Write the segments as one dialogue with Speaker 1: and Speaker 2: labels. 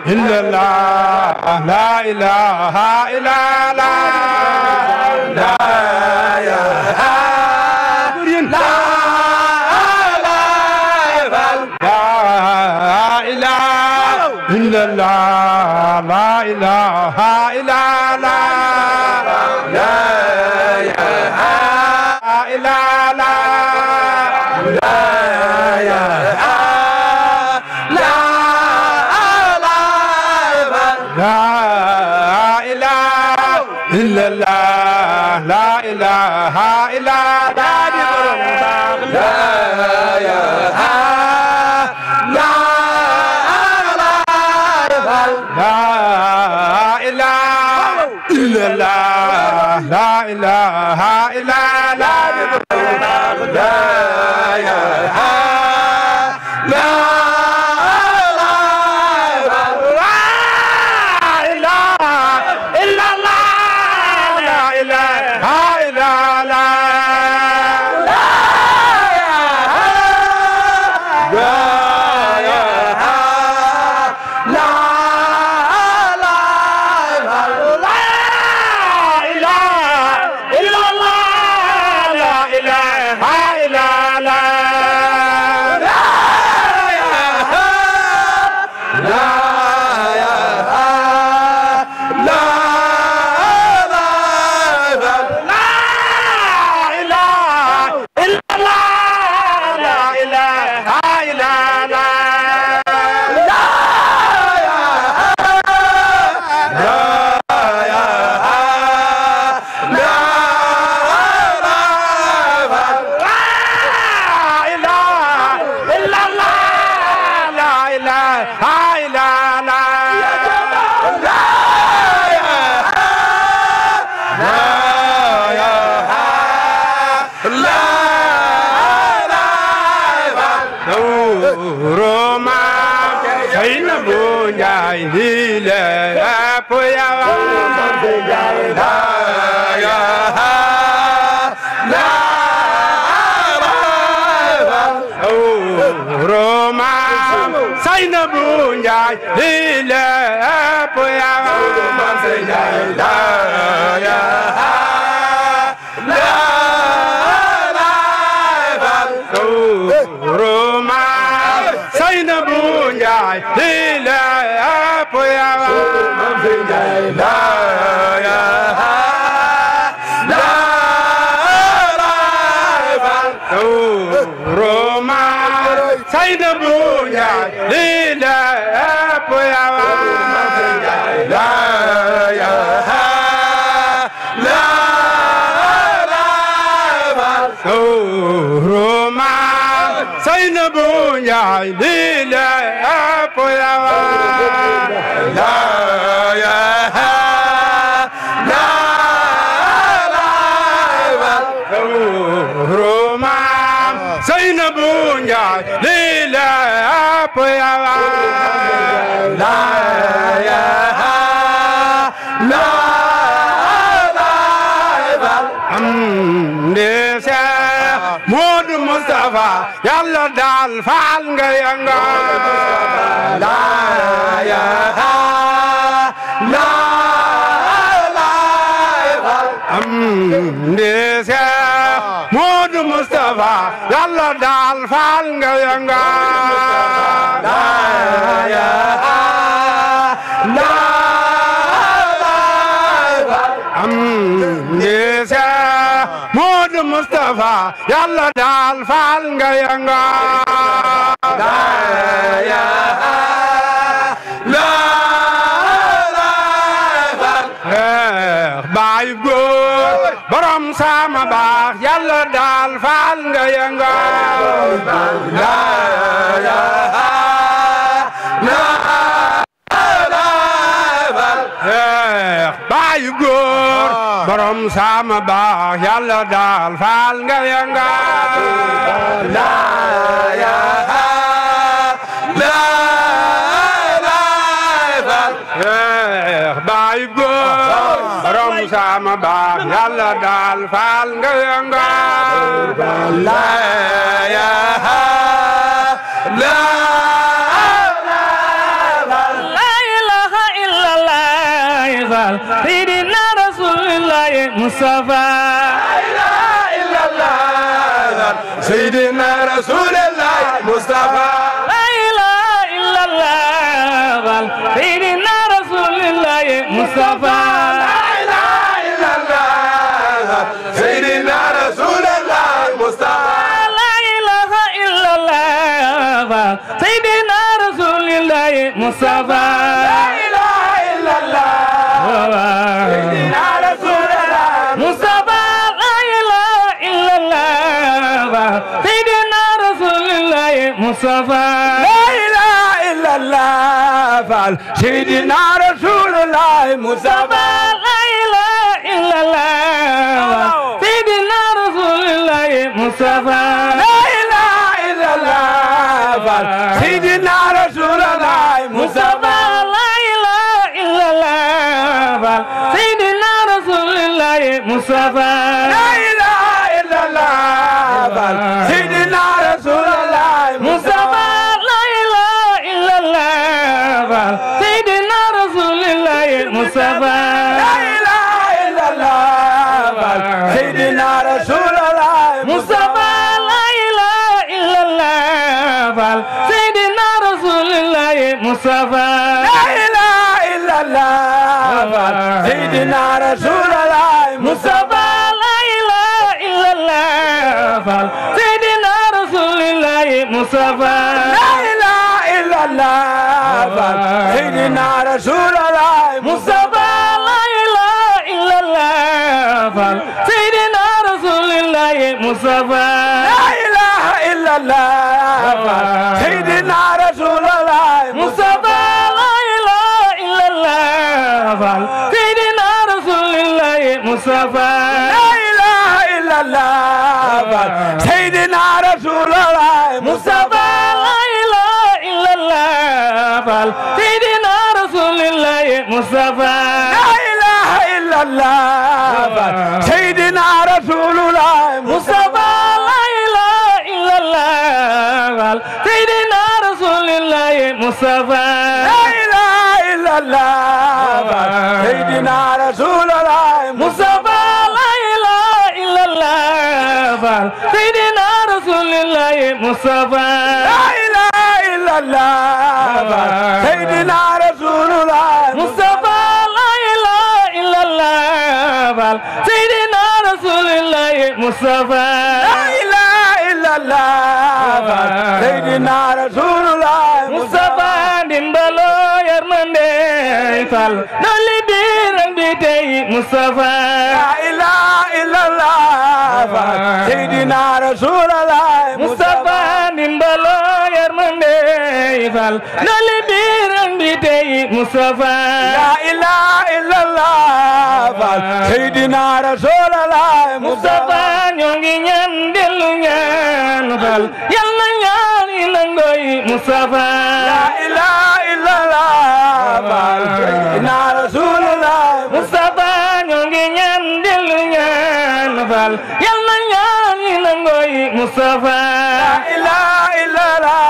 Speaker 1: إلا الله لا إله إلا الله لا إلا الله لا إله إلا الله لا إله إلا الله لا إله إلا الله لا إله إلا الله لا لا إله إلا الله لا Yalla dal fal nga yanga la ilaha la ndese Modou Moustapha Yalla dal fal nga yanga la ilaha la ndese Modou Moustapha Yalla dal fal nga yanga la ilaha la Baay góor borom sama baax Yalla dal fal nga yanga la ilaha la Baay góor borom sama baax Yalla dal fal nga yanga la ilaha la Baay góor borom sama baax Yalla dal fal nga yanga la ilaha la
Speaker 2: fal sayyidina rasulullah mustafa
Speaker 1: la ilaha illallah sayyidina rasulullah mustafa
Speaker 2: la ilaha illallah fal sayyidina rasulullah mustafa
Speaker 1: la ilaha illallah sayyidina rasulullah mustafa
Speaker 2: la ilaha illallah fal sayyidina rasulullah mustafa
Speaker 1: la ilaha illallah sayyidina rasulullah
Speaker 2: mustafa la ilaha illallah fal sayyidina rasulullah mustafa
Speaker 1: la ilaha illallah fal sayyidina rasulullah mustafa
Speaker 2: la ilaha illallah sayyidina rasulullah mustafa
Speaker 1: la ilaha illallah fal sayyidina rasulullah mustafa
Speaker 2: la ilaha illallah fal sayyidina rasulullah mustafa
Speaker 1: la ilaha illallah fal sayyidina rasulullah
Speaker 2: mustafa la ilaha illallah fal sayyidina rasulullah mustafa
Speaker 1: la ilaha illallah fal sayyidina rasulullah
Speaker 2: mustafa la ilaha illallah fal sayyidina rasulullah mustafa
Speaker 1: la ilaha illallah fal sayyidina rasulullah
Speaker 2: mustafa la ilaha illallah fal sayyidina rasulullah mustafa
Speaker 1: la ilaha illallah fal sayyidina rasulullah
Speaker 2: mustafa la ilaha illallah fal sayyidina rasulullah mustafa
Speaker 1: la ilaha illallah fal sayyidina rasulullah
Speaker 2: mustafa la ilaha illallah fal sayyidina rasulullah mustafa
Speaker 1: la ilaha illallah fal sayyidina rasulullah
Speaker 2: mustafa la ilaha illallah fal sayyidina rasulullah mustafa
Speaker 1: la ilaha illallah fal sayyidina rasulullah
Speaker 2: mustafa la ilaha illallah fal sayyidina rasulullah mustafa
Speaker 1: la ilaha illallah fal sayyidina rasulullah
Speaker 2: mustafa la ilaha illallah fal sayyidina rasulullah mustafa
Speaker 1: la ilaha illallah fal sayyidina rasulullah
Speaker 2: mustafa la ilaha illallah fal sayyidina rasulullah mustafa
Speaker 1: la ilaha illallah fal sayyidina rasulullah
Speaker 2: mustafa dimbalo yermande fal dolli biram bi tey mustafa
Speaker 1: la ilaha illallah fal sayyidina rasulullah
Speaker 2: mustafa dimbalo yermande fal dolli biram bi tey mustafa
Speaker 1: la ilaha illallah fal sayyidina rasulullah
Speaker 2: mustafa ñoo ngi ñaan dellu ñaan fal yal na ñaan yi nangoy mustafa
Speaker 1: la ilaha illallah fal sayyidina rasulullah
Speaker 2: mustafa ñoo ngi ñaan dellu ñaan fal yal na ñaan yi nangoy mustafa
Speaker 1: la ilaha illallah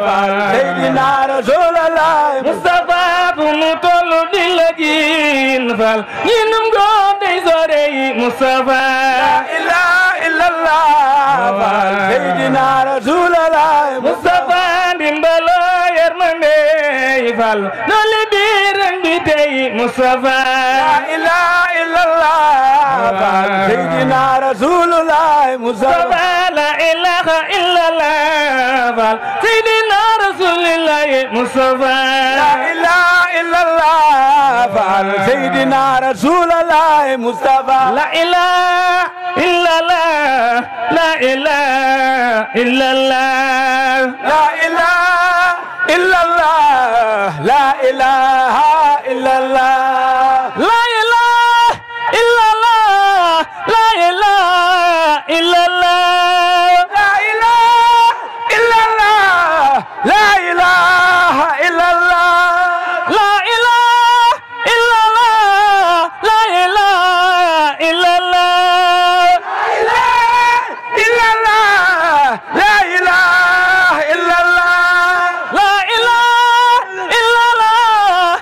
Speaker 1: fal sayyidina rasulullah
Speaker 2: mustafa fu mu tollu di la jiin fal ñi num go dey sore yi mustafa
Speaker 1: la ilaha illallah fal sayyidina rasulullah
Speaker 2: mustafa dimbalo yermande fal dolli biram bi tey mustafa
Speaker 1: la ilaha illallah fal sayyidina rasulullah
Speaker 2: mustafa la ilaha illallah fal sayyidina rasulullah mustafa
Speaker 1: la ilaha illallah fal sayyidina rasulullah mustafa
Speaker 2: la ilaha illallah la ilaha illallah
Speaker 1: la ilaha illallah la ilaha illallah
Speaker 2: la ilaha illallah la ilaha illallah
Speaker 1: la ilaha illallah la ilaha illallah
Speaker 2: la ilaha illallah la ilaha illallah
Speaker 1: la ilaha illallah
Speaker 2: la ilaha illallah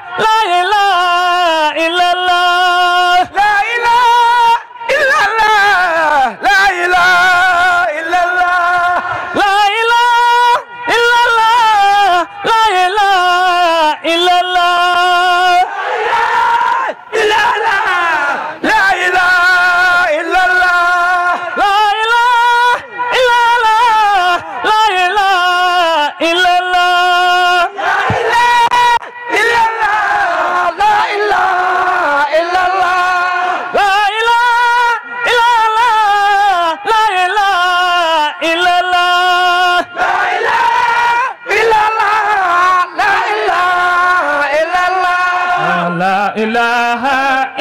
Speaker 2: إله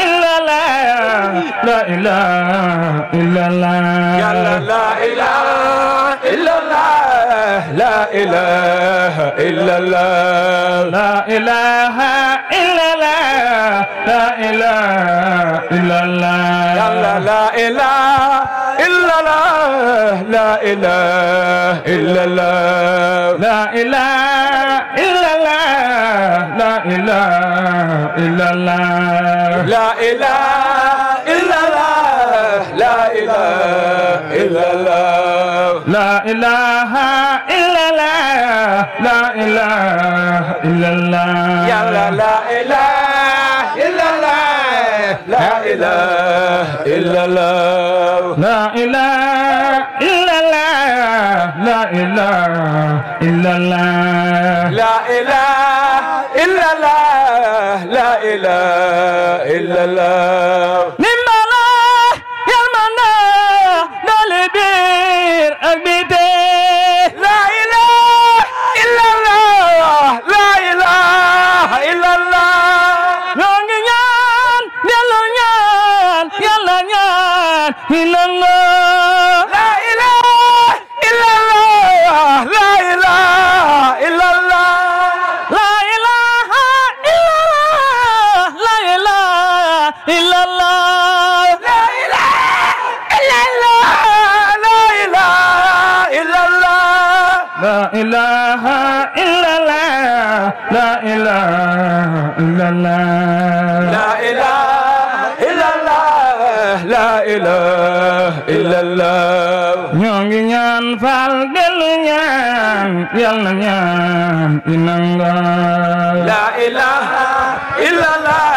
Speaker 2: إلا الله لا إله إلا الله
Speaker 1: يلا لا إله إلا الله لا إله إلا الله
Speaker 2: لا إله إلا الله لا إله إلا الله
Speaker 1: يلا لا إله إلا الله لا إله إلا الله
Speaker 2: لا إله إلا الله لا إله إلا الله
Speaker 1: لا إله إلا الله لا إله إلا الله
Speaker 2: لا إله إلا الله لا إله إلا الله
Speaker 1: يلا لا إله إلا الله لا إله إلا الله
Speaker 2: لا إله إلا الله لا إله إلا الله
Speaker 1: لا إله إلا الله لا إله إلا الله
Speaker 2: نملا يرمنا دالبير أكبيتي
Speaker 1: لا إله إلا الله لا إله إلا الله
Speaker 2: ñongi ñaan delu ñaan yalla ñaan hinango
Speaker 1: لا إله إلا الله لا إله إلا الله
Speaker 2: la ilaha illallah la ilaha illallah
Speaker 1: لا إله إلا الله لا إله إلا الله
Speaker 2: la ilaha illallah la ilaha illallah
Speaker 1: لا إله إلا الله لا إله إلا الله
Speaker 2: ñongi ñaan fal delu ñaan yalla ñaan inanga
Speaker 1: لا إله إلا الله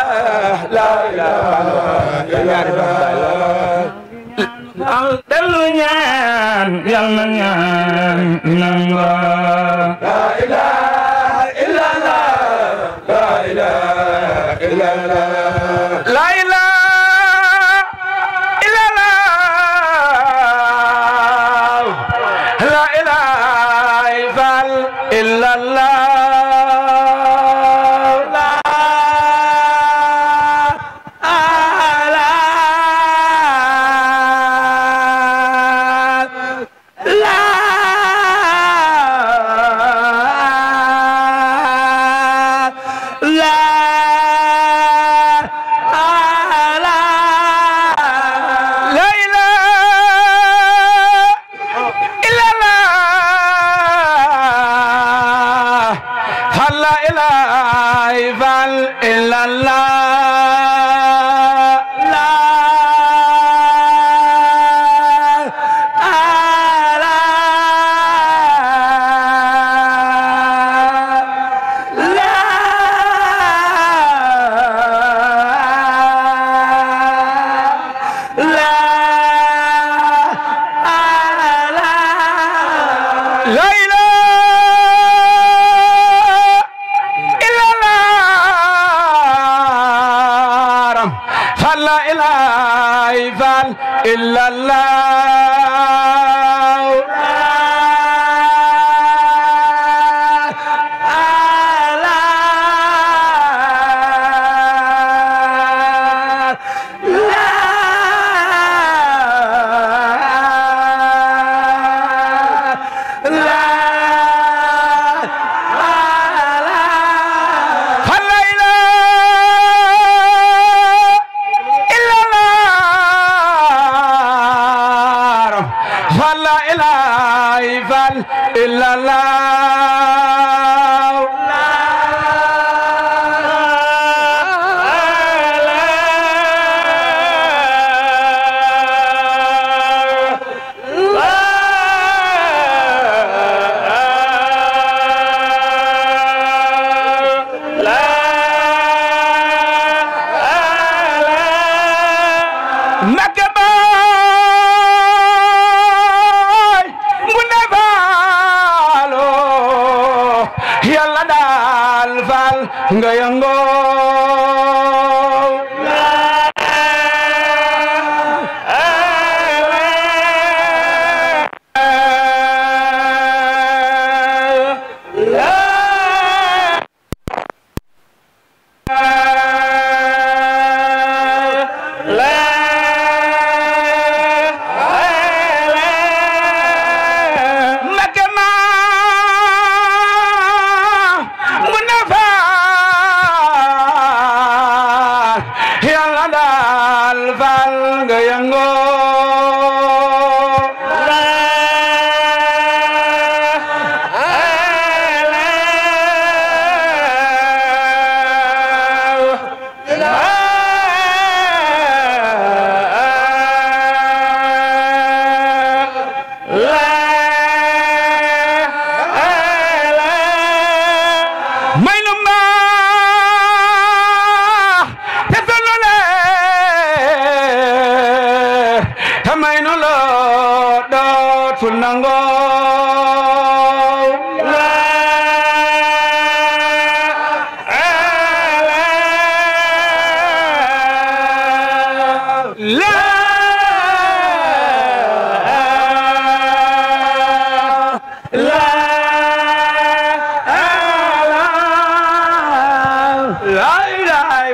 Speaker 1: لا إله إلا الله
Speaker 2: fal delu ñaan yalla ñaan inanga
Speaker 1: لا إله إلا الله لا إله إلا الله لا إله إلا الله لا إله إلا الله إلا الله إلا الله nga yango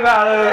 Speaker 1: Fall